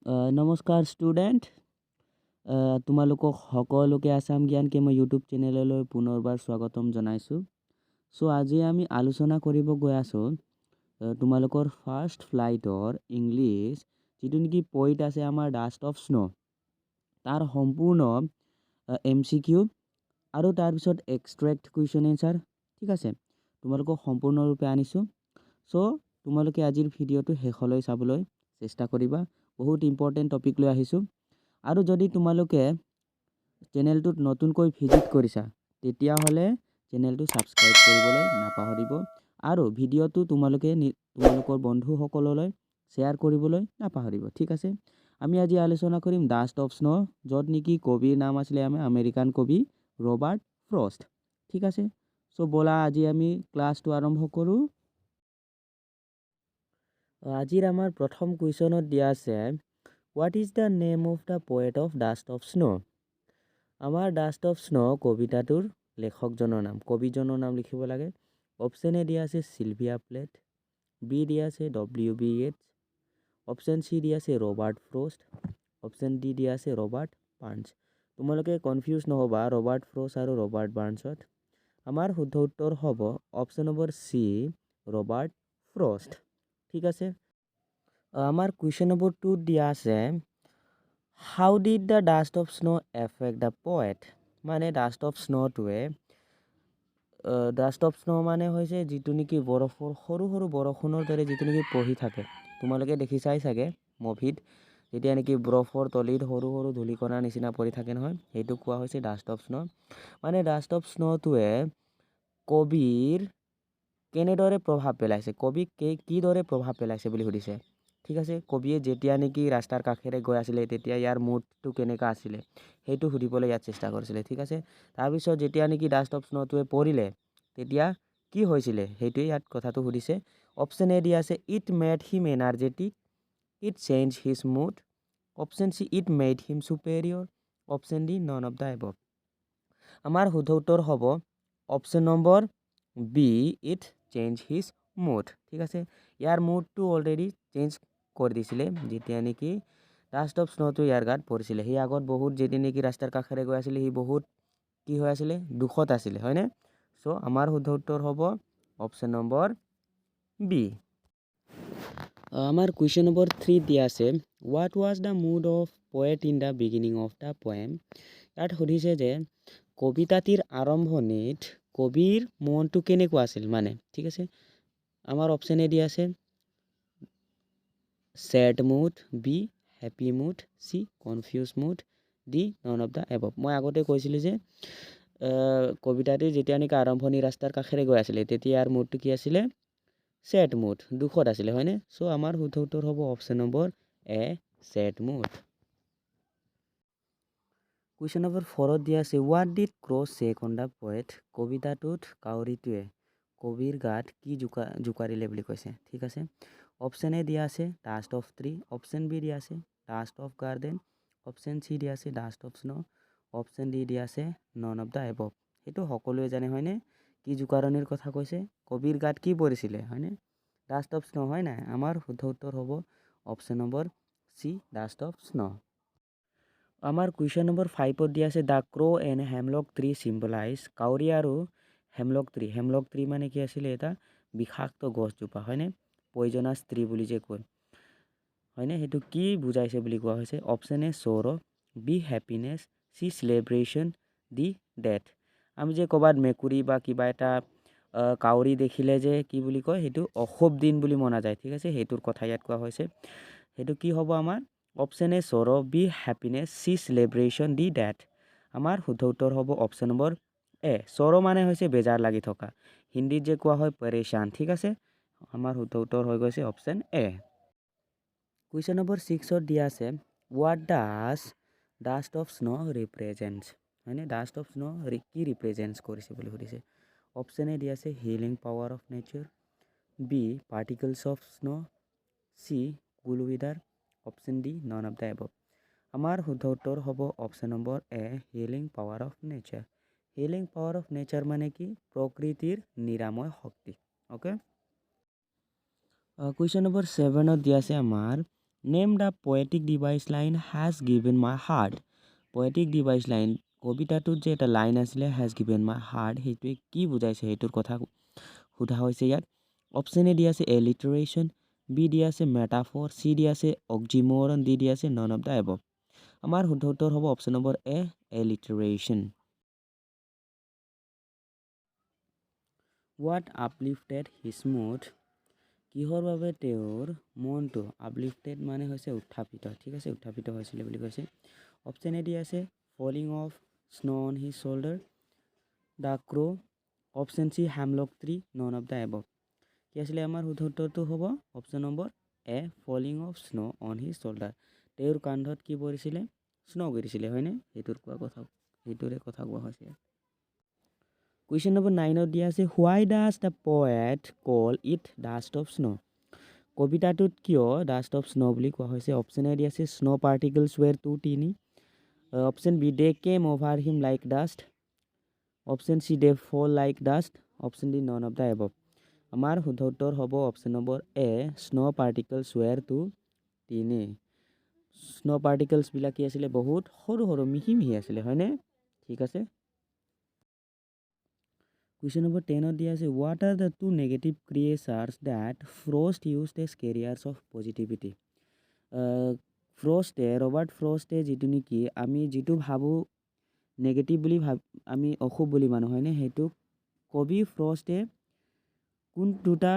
নমস্কাৰ ষ্টুডেণ্ট, তোমালোকক সকলোকে আসাম জ্ঞান কে মই ইউটিউব চেনেললৈ পুনৰবাৰ স্বাগতম জনাইছোঁ। আজি আমি আলোচনা কৰিব গৈ আছোঁ তোমালোকৰ ফাৰ্ষ্ট ফ্লাইটৰ ইংলিছ যিটো নেকি পইণ্ট আছে আমাৰ ডাষ্ট অফ স্নো, তাৰ সম্পূৰ্ণ MCQ আৰু তাৰপিছত এক্সট্ৰেক্ট কুৱেশ্যন এনচাৰ। ঠিক আছে, তোমালোকক সম্পূৰ্ণৰূপে আনিছোঁ। তোমালোকে আজিৰ ভিডিঅ'টো শেষলৈ চাবলৈ চেষ্টা কৰিবা। বহুত ইম্পৰ্টেণ্ট টপিক লৈ আহিছোঁ। আৰু যদি তোমালোকে চেনেলটোত নতুনকৈ ভিজিট কৰিছা তেতিয়াহ'লে চেনেলটো ছাবস্ক্ৰাইব কৰিবলৈ নাপাহৰিব আৰু ভিডিঅ'টো তোমালোকৰ বন্ধুসকললৈ শ্বেয়াৰ কৰিবলৈ নাপাহৰিব। ঠিক আছে, আমি আজি আলোচনা কৰিম ডাষ্ট অফ স্নো, য'ত নেকি কবিৰ নাম আছিলে আমেৰিকান কবি ৰবাৰ্ট ফ্ৰষ্ট। ঠিক আছে, ব'লা আজি আমি ক্লাছটো আৰম্ভ কৰোঁ। আজিৰ আমাৰ প্ৰথম কুৱেশ্যনত দিয়া আছে, what is the name of the poet of dust of snow. আমাৰ ডাষ্ট অফ স্নো কবিতাটোৰ লেখকজনৰ নাম, কবিজনৰ নাম লিখিব লাগে। অপশ্যন এ দিয়া আছে চিলভিয়া প্লেথ, বি দিয়া আছে WB ইয়েটছ, অপশ্যন চি দিয়া আছে ৰবাৰ্ট ফ্ৰষ্ট, অপশ্যন ডি দিয়া আছে ৰবাৰ্ট বাৰ্নছ। তোমালোকে কনফিউজ নহ'বা ৰবাৰ্ট ফ্ৰষ্ট আৰু ৰবাৰ্ট বাৰ্নছত। আমাৰ শুদ্ধ উত্তৰ হ'ব option number C, Robert Frost. ঠিক আছে, আমাৰ কুৱেশ্যন নম্বৰ 2 দিয়া আছে, how did the dust of snow affect the poet. মানে ডাষ্ট অফ স্নোটোৱে ডাষ্ট অফ স্নো মানে হৈছে যিটো নেকি বৰফৰ সৰু সৰু বৰষুণৰ দৰে যিটো নেকি পৰি থাকে। তোমালোকে দেখিছাই চাগে মুভিত, যেতিয়া নেকি বৰফৰ তলিত সৰু সৰু ধূলিকণাৰ নিচিনা পৰি থাকে নহয়, সেইটো কোৱা হৈছে ডাষ্ট অফ স্নো। মানে ডাষ্ট অফ স্নোটোৱে কবিৰ কেনেদৰে প্ৰভাৱ পেলাইছে, কবিক কিদৰে প্ৰভাৱ পেলাইছে বুলি সুধিছে। ঠিক আছে, কবিয়ে যেতিয়া নেকি ৰাস্তাৰ কাষেৰে গৈ আছিলে তেতিয়া ইয়াৰ মুডটো কেনেকুৱা আছিলে সেইটো সুধিবলৈ ইয়াত চেষ্টা কৰিছিলে। ঠিক আছে, তাৰপিছত যেতিয়া নেকি ডাষ্ট অফ স্নোটোৱে পৰিলে তেতিয়া কি হৈছিলে সেইটোৱে ইয়াত কথাটো সুধিছে। অপশ্যন এ দিয়া আছে it made him energetic, it change his mood, option C it made him superior, option D none of the above. আমাৰ শুদ্ধ উত্তৰ হ'ব option number B, it change his mood. ঠিক আছে, ইয়াৰ মুডটো অলৰেডি চেঞ্জ কৰি দিছিলে যেতিয়া নেকি ডাষ্ট অফ স্নোটো ইয়াৰ গাত পৰিছিলে। সি আগত বহুত যেতিয়া নেকি ৰাস্তাৰ কাষেৰে গৈ আছিলে সি বহুত কি হৈ আছিলে, দুখত আছিলে, হয়নে? আমাৰ শুদ্ধ উত্তৰ হ'ব অপশ্যন নম্বৰ বি। আমাৰ কুৱেশ্যন নম্বৰ 3 দিয়া আছে, what was the mood of poet in the beginning of the poem. ইয়াত সুধিছে যে কবিতাটিৰ আৰম্ভণিত কবিৰ মনটো কেনেকুৱা আছিল মানে। ঠিক আছে, আমাৰ অপশ্যন এ দিয়া আছে sad mood, B happy mood, C confuse mood, D none of the above. মই আগতে কৈছিলোঁ যে কবিতাটিৰ যেতিয়া নেকি আৰম্ভণি ৰাস্তাৰ কাষেৰে গৈ আছিলে তেতিয়া ইয়াৰ মুডটো কি আছিলে, স্যাড মুড, দুখত আছিলে, হয়নে? আমাৰ শুদ্ধ উত্তৰ হ'ব option number A, sad mood. Question number 4 দিয়া আছে, what did crow' check on the poet. কবিতাটোত কাউৰীটোৱে কবিৰ গাত কি জোকাৰিলে বুলি কৈছে। ঠিক আছে, অপশ্যন এ দিয়া আছে dust of tree, option B দিয়া আছে dust of garden, option C দিয়া আছে dust of snow, option D দিয়া আছে নন অফ দ্য এবভ। সেইটো সকলোৱে জানে, হয়নে? কি জোকাৰণিৰ কথা কৈছে, কবিৰ গাত কি পৰিছিলে, হয়নে? ডাষ্ট অফ স্নো, হয় নাই? আমাৰ শুদ্ধ উত্তৰ হ'ব option number C, dust of snow. আমাৰ কুৱেশ্যন নম্বৰ 5 দিয়া আছে, the ক্ৰ' and hemlock tree symbolise. কাউৰী আৰু হেমলক ট্ৰী, হেমলক ট্ৰী মানে কি আছিলে, এটা বিষাক্ত গছজোপা, হয়নে? পয়জনাছ ট্ৰী বুলি যে কয়, হয়নে? সেইটো কি বুজাইছে বুলি কোৱা হৈছে। Option A sorrow, B happiness, C celebration, D death. আমি যে ক'ৰবাত মেকুৰী বা কিবা এটা কাউৰী দেখিলে যে কি বুলি কয়, সেইটো অশুভ দিন বুলি মনা যায়। ঠিক আছে, সেইটোৰ কথা ইয়াত কোৱা হৈছে। সেইটো কি হ'ব আমাৰ option A sorrow, B happiness, C celebration, D death. আমাৰ শুদ্ধ উত্তৰ হ'ব অপশ্যন নম্বৰ এ, চ'ৰ মানে হৈছে বেজাৰ লাগি থকা, হিন্দীত যে কোৱা হয় পৰেচান। ঠিক আছে, আমাৰ শুদ্ধ উত্তৰ হৈ গৈছে অপশ্যন এ। কুৱেশ্যন নম্বৰ 6 দিয়া আছে, what does dust of snow represents. হয়নে? ডাষ্ট অফ স্নো কি ৰিপ্ৰেজেণ্টছ কৰিছে বুলি সুধিছে। অপশ্যন এ দিয়া আছে healing power of nature, B particles of snow, C cool weather, option D none of the above. আমাৰ শুদ্ধ উত্তৰ হ'ব option number A, healing power of nature. Healing power of nature মানে কি, প্ৰকৃতিৰ নিৰাময় শক্তি। অ'কে, কুৱেশ্যন নম্বৰ 7 দিয়া আছে আমাৰ, name the poetic device line has given my heart. Poetic device line কবিতাটোত যে এটা লাইন আছিলে হেজ গিভেন মাই হাৰ্ট, সেইটোৱে কি বুজাইছে সেইটোৰ কথা সোধা হৈছে ইয়াত। অপশ্যন এ দি আছে এলিটাৰেশ্যন, বি দি আছে মেটাফৰ, চি দি আছে অক্সিমৰন, ডি দি আছে নন অফ দ্য এবভ। আমাৰ শুদ্ধ উত্তৰ হ'ব option number A alliteration. What uplifted his mood, কিহৰ বাবে তেওঁৰ মনটো আপলিফটেড মানে হৈছে উত্থাপিত, ঠিক আছে, উত্থাপিত হৈছিলে বুলি কৈছে। অপশ্যন এ দি আছে falling of snow' on his shoulder, the crow', option C hemlock tree, none of the above. কি আছিলে আমাৰ শুদ্ধ উত্তৰটো হ'ব option number A falling of snow' on his shoulder. তেওঁৰ কান্ধত কি পৰিছিলে, স্ন' কৰিছিলে, হয়নে? সেইটোৰে কথা কোৱা হৈছে। কুৱেশ্যন নম্বৰ 9 দিয়া আছে why does the poet call it dust of snow'. কবিতাটোত কিয় ডাষ্ট অফ স্ন' বুলি কোৱা হৈছে? অপশ্যন এ দি আছে snow' particles were too tiny, option B they came over him like dust, option C they fall like dust, option D none of the above. আমাৰ শুদ্ধ উত্তৰ হ'ব option number A snow' particles were too tiny. Snow' পাৰ্টিকলছবিলাক কি আছিলে, বহুত সৰু সৰু মিহি মিহি আছিলে, হয়নে? ঠিক আছে। কুৱেশ্যন নম্বৰ 10 দিয়া আছে what are the two negative creatures that Frost used as carriers of positivity. Robert ফ্ৰষ্টে যিটো নেকি আমি যিটো ভাবোঁ নেগেটিভ বুলি আমি অশুভ বুলি মানো, হয়নে? সেইটো কবি ফ্ৰষ্টে কোন দুটা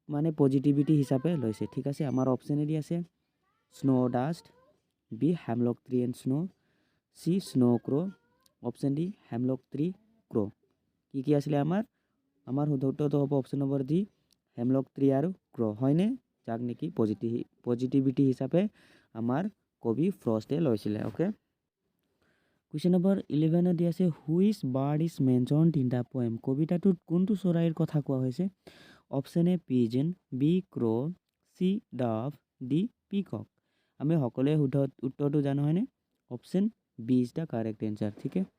মানে পজিটিভিটি হিচাপে লৈছে, ঠিক আছে। আমাৰ অপশ্যন এ দি আছে snow' dust, B hemlock tree and snow', C snow' crow', option D hemlock tree crow'. কি আছিলে আমাৰ শুদ্ধ উত্তৰটো হ'ব option number D hemlock tree আৰু ক্ৰ', হয়নে? যাক নেকি পজিটিভিটি হিচাপে আমাৰ কবি ফ্ৰষ্টে লৈছিলে। অ'কে। কুৱেশ্যন নম্বৰ 11 দি আছে which bird is mentioned in the poem. কবিতাটোত কোনটো চৰাইৰ কথা কোৱা হৈছে? Option A pigeon, B crow', C dove, D peacock. আমি সকলোৱে শুদ্ধ উত্তৰটো জানো, হয়নে? Option B is the correct answer, ঠিক আছে।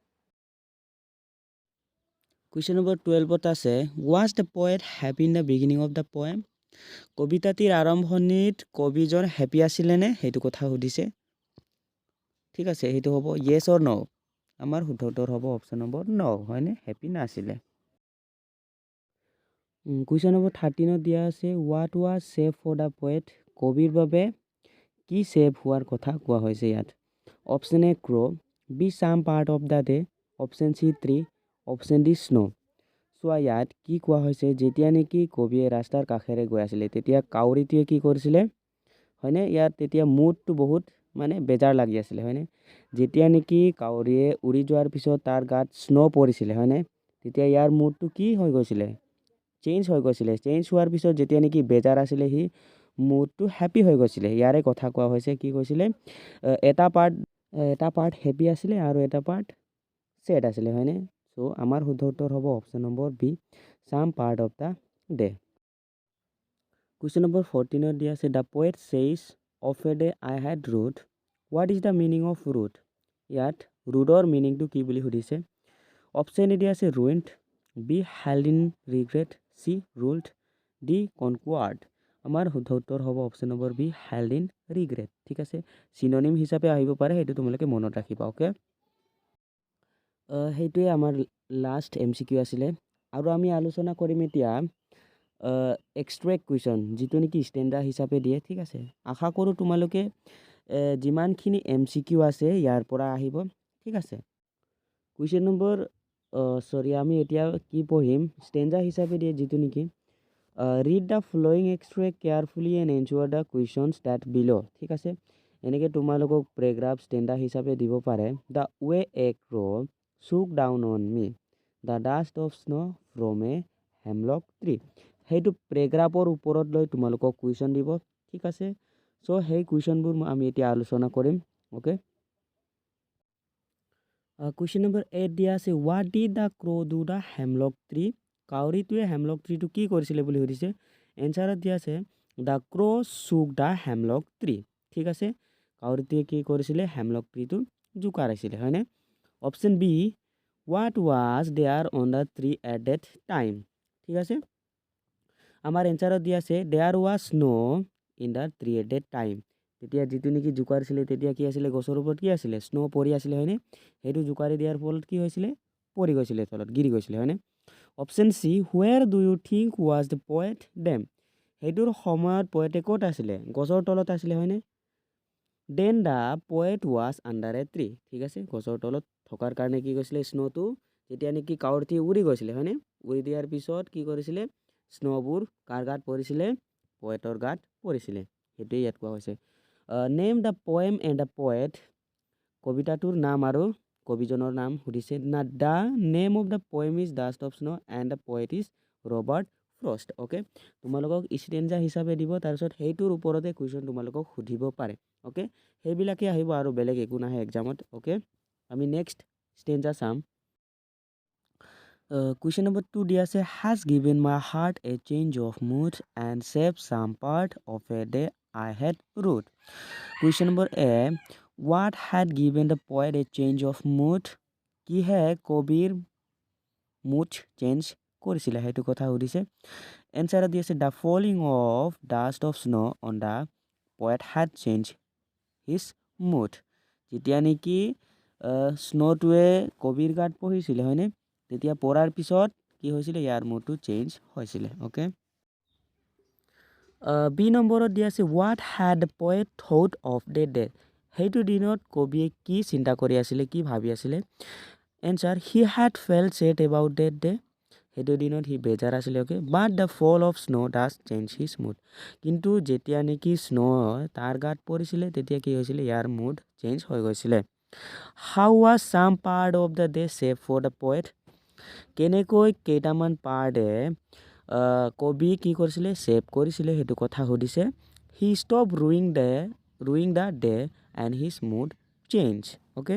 কুৱেশ্যন নম্বৰ 12 আছে was the poet happy in the beginning of the poem. কবিতাটিৰ আৰম্ভণিত কবিজন হেপী আছিলেনে সেইটো কথা সুধিছে, ঠিক আছে। সেইটো হ'ব য়েছ অৰ ন'। আমাৰ শুদ্ধ উত্তৰ হ'ব অপশ্যন নম্বৰ ন', হয়নে? হেপী নাছিলে। কুৱেশ্যন নম্বৰ 13 দিয়া আছে what was saved for the poet. কবিৰ বাবে কি ছেভ হোৱাৰ কথা কোৱা হৈছে ইয়াত? Option A crow', B some part of the day, option C tree, option D snow'. চোৱা ইয়াত কি কোৱা হৈছে, যেতিয়া নেকি কবিয়ে ৰাস্তাৰ কাষেৰে গৈ আছিলে তেতিয়া কাউৰীটোৱে কি কৰিছিলে, হয়নে? ইয়াত তেতিয়া মুডটো বহুত মানে বেজাৰ লাগি আছিলে, হয়নে? যেতিয়া নেকি কাউৰীয়ে উৰি যোৱাৰ পিছত তাৰ গাত স্ন' পৰিছিলে, হয়নে? তেতিয়া ইয়াৰ মুডটো কি হৈ গৈছিলে, চেঞ্জ হৈ গৈছিলে। চেঞ্জ হোৱাৰ পিছত যেতিয়া নেকি বেজাৰ আছিলে সি মুডটো হেপী হৈ গৈছিলে। ইয়াৰে কথা কোৱা হৈছে, কি কৈছিলে, এটা পাৰ্ট হেপী আছিলে আৰু এটা পাৰ্ট ছেড আছিলে, হয়নে? চ' আমাৰ শুদ্ধ উত্তৰ হ'ব option number B some part of the day. Question number 14 দিয়া আছে the poet says of a day I had rued, what is the meaning of rued. ইয়াত ৰুডৰ মিনিংটো কি বুলি সুধিছে? অপশ্যন এ দি আছে ruined, B held in regret, C ruled, D conquered. আমাৰ শুদ্ধ উত্তৰ হ'ব option number B held in regret, ঠিক আছে। চিননিম হিচাপে আহিব পাৰে, সেইটো তোমালোকে মনত ৰাখিবা। অ'কে। সেইটোৱে আমাৰ লাষ্ট MCQ আছিলে আৰু আমি আলোচনা কৰিম এতিয়া এক্সট্ৰেক্ট কুৱেশ্যন, যিটো নেকি ষ্টেণ্ডাৰ্ড হিচাপে দিয়ে, ঠিক আছে। আশা কৰোঁ তোমালোকে যিমানখিনি MCQ আছে ইয়াৰ পৰা আহিব, ঠিক আছে। কুৱেশ্যন নম্বৰ আমি এতিয়া কি পঢ়িম, ষ্টেণ্ডাৰ্ড হিচাপে দিয়ে যিটো নেকি read the following extract carefully and answer the questions that below', ঠিক আছে। এনেকৈ তোমালোকক পেৰেগ্ৰাফ ষ্টেণ্ডাৰ্ড হিচাপে দিব পাৰে। দ্য ৱে এ ক্ৰ' চুক down on me, the dust of snow' from A hemlock tree. সেইটো পেৰেগ্ৰাফৰ ওপৰত লৈ তোমালোকক কুৱেশ্যন দিব, ঠিক আছে। চ' সেই কুৱেশ্যনবোৰ আমি এতিয়া আলোচনা কৰিম। অ'কে। কুৱেশ্যন নম্বৰ 8 দিয়া আছে what did the crow' do the hemlock tree. কাউৰীটোৱে হেমলক ট্ৰীটো কি কৰিছিলে বুলি সুধিছে। এনচাৰত দিয়া আছে দ্য ক্ৰ' চুক দ্য হেমলক ট্ৰী, ঠিক আছে। কাউৰীটোৱে কি কৰিছিলে, হেমলক ট্ৰীটো জোকাৰিছিলে, হয়নে? Option B what was there on the tree at that time, ঠিক আছে। আমাৰ এনচাৰত দিয়া আছে there was snow' in the 3 day time তেতিয়া যিটো নেকি জোকাৰিছিলে তেতিয়া কি আছিলে গছৰ ওপৰত কি আছিলে স্নো পৰি আছিলে হয়নে সেইটো জোকাৰি দিয়াৰ ফলত কি হৈছিলে পৰি গৈছিলে তলত গিৰি গৈছিলে হয়নে option C where do you think was the poet then সেইটোৰ সময়ত পয়েটে ক'ত আছিলে গছৰ তলত আছিলে হয়নে then the poet was under a tree ঠিক আছে গছৰ তলত থকাৰ কাৰণে কি কৈছিলে স্ন'টো যেতিয়া নেকি কাউৰটি উৰি গৈছিলে হয়নে উৰি দিয়াৰ পিছত কি কৰিছিলে স্ন'বোৰ কাৰ গাত পৰিছিলে পয়েটৰ গাত পৰিছিলে সেইটোৱে ইয়াত কোৱা হৈছে name the poem and the poet কবিতাটোৰ নাম আৰু কবিজনৰ নাম সুধিছে না the name of the poem is dust of snow' and the poet is Robert Frost okay তোমালোকক ষ্টেঞ্জা হিচাপে দিব তাৰপিছত সেইটোৰ ওপৰতে কুৱেশ্যন তোমালোকক সুধিব পাৰে অ'কে সেইবিলাকে আহিব আৰু বেলেগ একো নাহে এক্সামত অ'কে আমি নেক্সট ষ্টেঞ্জা চাম কুৱেশ্যন নম্বৰ 2 দিয়া আছে has given my heart a change of mood and saved some part of a day I had wrote question number A what had given the poet a change of mood কিহে কবিৰ mood change কৰিছিলে সেইটো কথা সুধিছে এনচাৰত দি আছে the falling of dust of snow' on the poet had changed his mood যেতিয়া নেকি স্ন'টোৱে কবিৰ গাত পঢ়িছিলে হয়নে তেতিয়া পঢ়াৰ পিছত কি হৈছিলে ইয়াৰ মুডটো চেঞ্জ হৈছিলে অ'কে বি নম্বৰত দিয়া আছে what head the poet thought of the day সেইটো দিনত কবিয়ে কি চিন্তা কৰি আছিলে কি ভাবি আছিলে answer he had felt sad about that day সেইটো দিনত সি বেজাৰ আছিলে okay but the fall of snow' does change his mood কিন্তু যেতিয়া নেকি স্ন' তাৰ গাত পৰিছিলে তেতিয়া কি হৈছিলে ইয়াৰ মুড চেঞ্জ হৈ গৈছিলে how was some part of the day saved for the poet কেনেকৈ কেইটামান পাৰ্টে কবি কি কৰিছিলে ছেভ কৰিছিলে সেইটো কথা সুধিছে he stop ruing the day and his mood change okay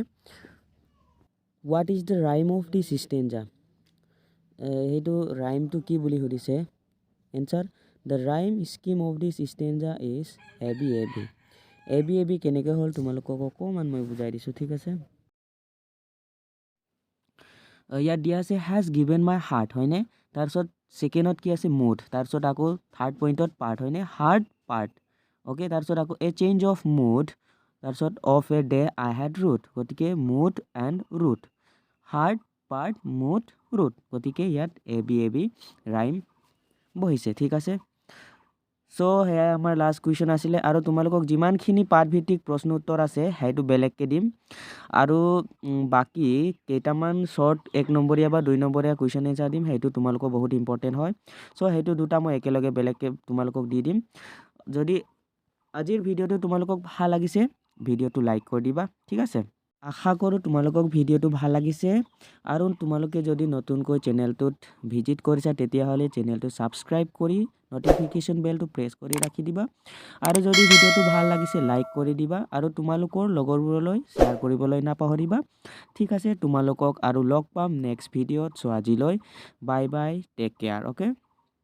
what is the rhyme of this stanza সেইটো ৰাইমটো কি বুলি সুধিছে answer the rhyme scheme of this stanza is A B কেনেকৈ হ'ল তোমালোকক অকণমান মই বুজাই দিছোঁ ঠিক আছে ইয়াত দিয়া আছে হেজ গিভেন মাই হাৰ্ট হয়নে তাৰপিছত ছেকেণ্ডত কি আছে মুড তাৰপিছত আকৌ থাৰ্ড পইণ্টত পাৰ্ট হয়নে হাৰ্ট পাৰ্ট অ'কে তাৰপিছত আকৌ এ চেঞ্জ অফ মুড তাৰপিছত of a day I had rued গতিকে mood and rued heart part mood rued গতিকে ইয়াত এ বি ৰাইম বহিছে ঠিক আছে চ' সেয়াই আমাৰ লাষ্ট কুৱেশ্যন আছিলে আৰু তোমালোকক যিমানখিনি পাঠভিত্তিক প্ৰশ্ন উত্তৰ আছে সেইটো বেলেগকৈ দিম আৰু বাকী কেইটামান শ্বৰ্ট 1 নম্বৰীয়া বা 2 নম্বৰীয়া কুৱেশ্যন এনচাৰ দিম সেইটো তোমালোকৰ বহুত ইম্পৰ্টেণ্ট হয় চ' সেইটো দুটা মই একেলগে বেলেগকৈ তোমালোকক দি দিম যদি আজিৰ ভিডিঅ'টো তোমালোকক ভাল লাগিছে ভিডিঅ'টো লাইক কৰি দিবা ঠিক আছে আশা কৰোঁ তোমালোকক ভিডিঅ'টো ভাল লাগিছে আৰু তোমালোকে যদি নতুনকৈ চেনেলটোত ভিজিট কৰিছা তেতিয়াহ'লে চেনেলটো ছাবস্ক্ৰাইব কৰি নটিফিকেশ্যন বেলটো প্ৰেছ কৰি ৰাখি দিবা আৰু যদি ভিডিঅ'টো ভাল লাগিছে লাইক কৰি দিবা আৰু তোমালোকৰ লগৰবোৰলৈ শ্বেয়াৰ কৰিবলৈ নাপাহৰিবা ঠিক আছে তোমালোকক আৰু লগ পাম নেক্সট ভিডিঅ'ত চ' আজিলৈ bye bye take care okay